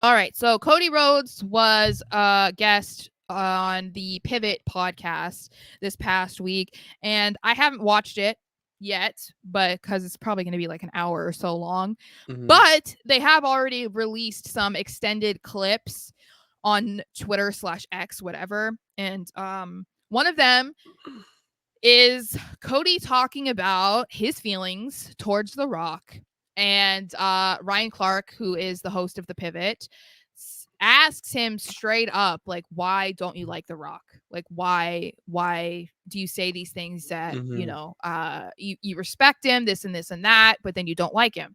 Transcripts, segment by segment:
All right. So Cody Rhodes was a guest on the Pivot podcast this past week, and I haven't watched it yet, but because it's probably going to be like an hour or so long. Mhm. But they have already released some extended clips on Twitter/X, whatever, and one of them is Cody talking about his feelings towards The Rock. And Ryan Clark, who is the host of The Pivot, asks him straight up, like, why don't you like The Rock? Like, why do you say these things that, Mhm. you respect him, this and this and that, but then you don't like him?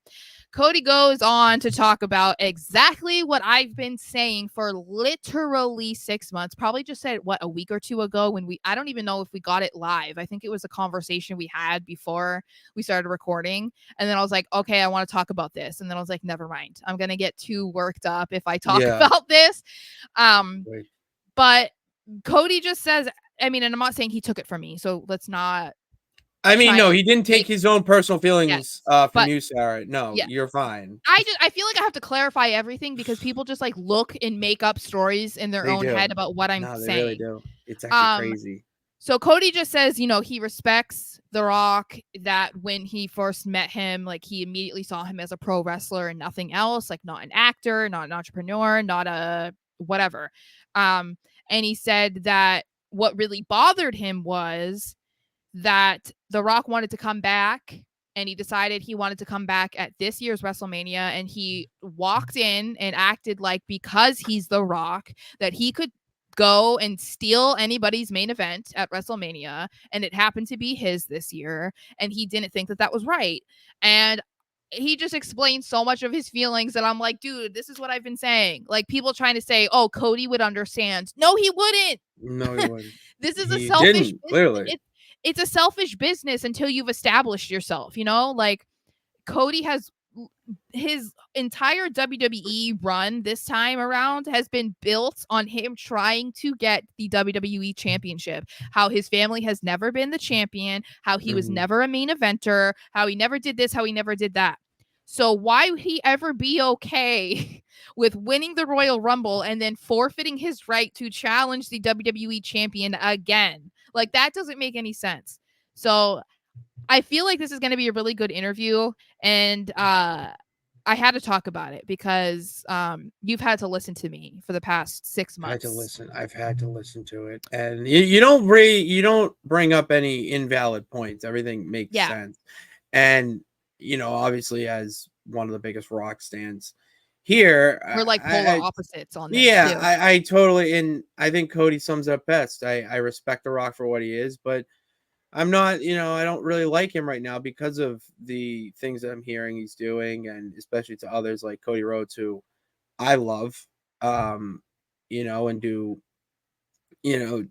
Cody goes on to talk about exactly what I've been saying for literally 6 months. Probably just said what, a week or two ago, when I don't even know if we got it live. I think it was a conversation we had before we started recording. And then I was like, okay, I want to talk about this. And then I was like, never mind. I'm going to get too worked up if I talk Yeah. about this. Right. But Cody just says, I mean, and I'm not saying he took it from me, so let's not I mean, try no, and he didn't take make, his own personal feelings yes. from But you, Sarah. No, yeah, you're fine. I feel like I have to clarify everything because people just like look and make up stories in their They own do. head about what I'm No, they really saying. do. It's actually Um crazy. so Cody just says, he respects The Rock, that when he first met him, like he immediately saw him as a pro wrestler and nothing else, like not an actor, not an entrepreneur, not a whatever. Um and he said that what really bothered him was that The Rock wanted to come back, and he decided he wanted to come back at this year's WrestleMania, and he walked in and acted like, because he's The Rock, that he could go and steal anybody's main event at WrestleMania, and it happened to be his this year, and he didn't think that that was right. And he just explained so much of his feelings that I'm like, dude, this is what I've been saying. Like, people trying to say, oh, Cody would understand. No, he wouldn't. No, he wouldn't. This is a He selfish didn't, business. clearly. It's a selfish business until you've established yourself, like Cody has his entire WWE run this time around has been built on him trying to get the WWE championship. How his family has never been the champion, how he was Mhm. never a main eventer, how he never did this, how he never did that. So why would he ever be okay with winning the Royal Rumble and then forfeiting his right to challenge the WWE champion again? Like, that doesn't make any sense. So I feel like this is going to be a really good interview, and I had to talk about it because you've had to listen to me for the past 6 I had to months. listen. I've had to listen to it, and you don't bring up any invalid points. Everything makes Yeah, sense, and obviously, as one of the biggest rock stands here, we're like polar opposites on this yeah, too. I totally, and I think Cody sums it up best. I respect The Rock for what he is, but I'm not, I don't really like him right now because of the things that I'm hearing he's doing, and especially to others like Cody Rhodes, who I love, um, and do, you know,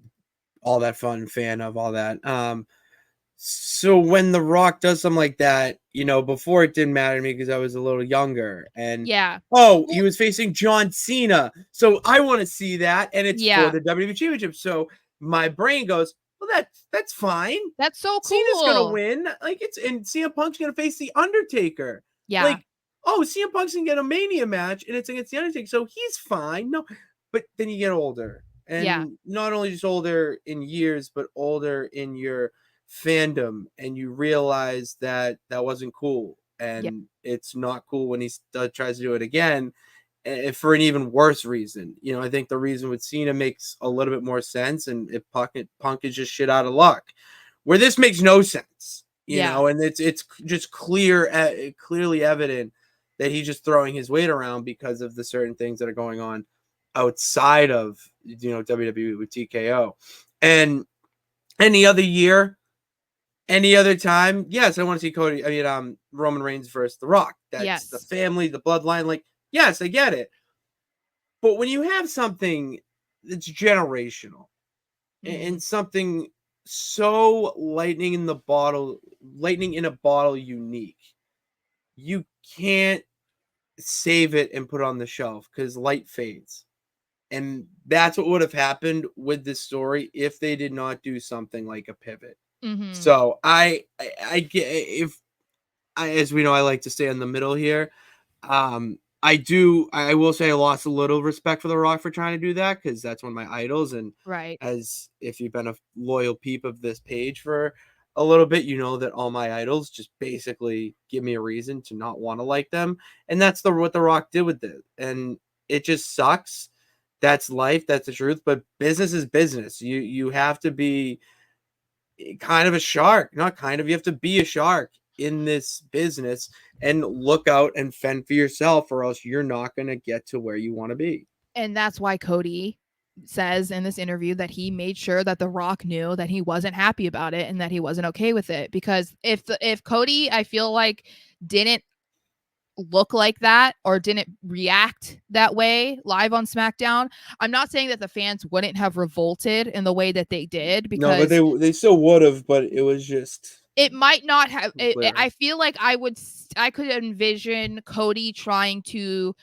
all that fun fan of all that. So when The Rock does something like that, before it didn't matter to me because I was a little younger, and Yeah. oh, he Well, was facing John Cena, so I want to see that, and it's for yeah. the WWE Championship. So my brain goes, well, that's fine. That's so Cena's gonna cool. win, like and CM Punk's gonna face the Undertaker. Yeah. Like, oh, CM Punk's gonna get a Mania match, and it's against the Undertaker, so he's fine. No, but then you get older, Yeah. and not only just older in years, but older in your fandom, and you realize that that wasn't cool, Yeah. and it's not cool when he tries to do it again, for an even worse reason. I think the reason with Cena makes a little bit more sense, and if Punk is just shit out of luck, where this makes no sense. Yeah. And it's just clearly evident that he's just throwing his weight around because of the certain things that are going on outside of WWE with TKO. And any other year, any other time, yes, I want to see Roman Reigns versus The Rock. That's the Yes. family, the bloodline. Like, yes, I get it. But when you have something that's generational Hmm. and something so lightning in a bottle unique, you can't save it and put it on the shelf because light fades. And that's what would have happened with this story if they did not do something like a pivot. Hmm. So I get, if I, as we know, I like to stay in the middle here. I will say I lost a little respect for The Rock for trying to do that, because that's one of my idols. And Right. as if you've been a loyal peep of this page for a little bit, you know that all my idols just basically give me a reason to not want to like them. And that's what The Rock did with it. And it just sucks. That's life. That's the truth. But business is business. You have to be kind of a shark. Not kind of, you have to be a shark in this business and look out and fend for yourself, or else you're not going to get to where you want to be. And that's why Cody says in this interview that he made sure that The Rock knew that he wasn't happy about it and that he wasn't okay with it. Because if Cody, I feel like, didn't look like that or didn't react that way live on SmackDown, I'm not saying that the fans wouldn't have revolted in the way that they did, No, but because they still would have, but it was just it might not have clear. I feel like I could envision Cody trying to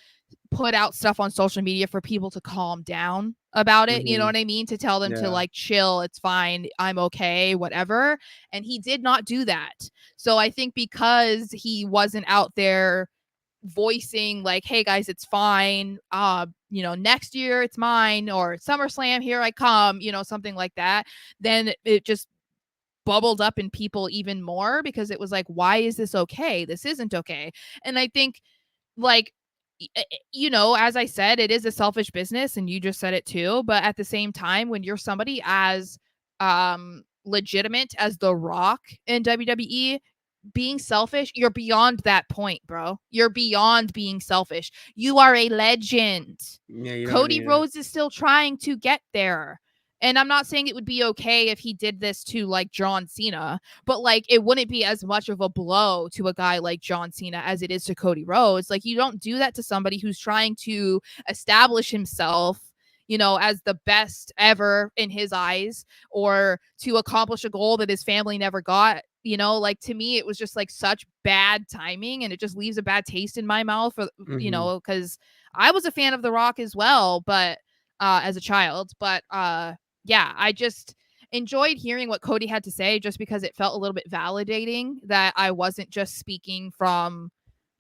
put out stuff on social media for people to calm down about it. You know what I mean? To tell them to Yeah. like chill, it's fine, I'm okay, whatever. And he did not do that. So I think because he wasn't out there voicing like, hey guys, it's fine. Next year it's mine, or SummerSlam, here I come, something like that, then it just bubbled up in people even more, because it was like, why is this okay? This isn't okay. And I think, like, as I said, it is a selfish business, and you just said it too. But at the same time, when you're somebody as legitimate as The Rock in WWE, being selfish, you're beyond that point, bro. You're beyond being selfish. You are a legend. Yeah, you don't Cody need it. Rhodes is still trying to get there. And I'm not saying it would be okay if he did this to like John Cena, but like it wouldn't be as much of a blow to a guy like John Cena as it is to Cody Rhodes. Like, you don't do that to somebody who's trying to establish himself, as the best ever in his eyes, or to accomplish a goal that his family never got. Like, to me, it was just like such bad timing, and it just leaves a bad taste in my mouth for, because I was a fan of The Rock as well, but as a child. But yeah, I just enjoyed hearing what Cody had to say, just because it felt a little bit validating that I wasn't just speaking from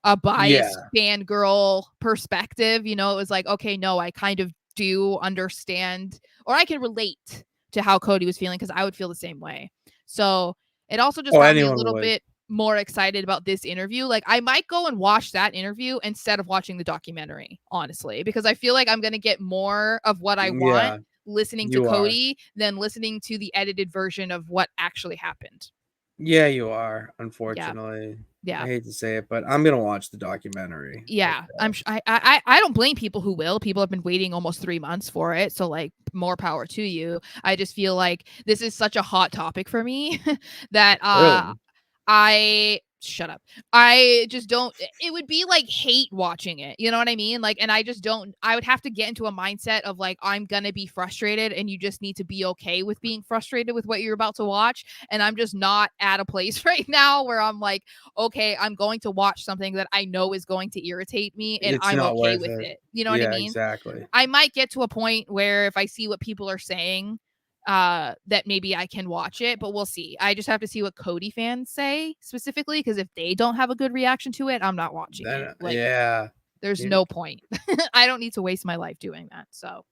a biased Yeah. fangirl perspective. It was like, okay, no, I kind of do understand, or I can relate to how Cody was feeling, because I would feel the same way. So it also just Oh, got me a anyone little would. bit more excited about this interview. Like, I might go and watch that interview instead of watching the documentary, honestly, because I feel like I'm going to get more of what I want Yeah, listening to you are. Cody than listening to the edited version of what actually happened. Yeah, you are, Yeah. unfortunately. I Yeah. hate to say it, but I'm gonna watch the documentary, I Yeah, guess. I don't blame people who will. People have been waiting almost 3 months for it, so like, more power to you. I just feel like this is such a hot topic for me that Really? I shut up. I just don't. It would be like hate watching it. You know what I mean? Like, and I just don't. I would have to get into a mindset of like, I'm gonna be frustrated, and you just need to be okay with being frustrated with what you're about to watch. And I'm just not at a place right now where I'm like, okay, I'm going to watch something that I know is going to irritate me, and It's I'm not okay worth with it. it. You know what I Yeah, mean? exactly. I might get to a point where if I see what people are saying, that maybe I can watch it, but we'll see. I just have to see what Cody fans say specifically, because if they don't have a good reaction to it, I'm not watching it. Then Like, yeah. there's You no point. I don't need to waste my life doing that. So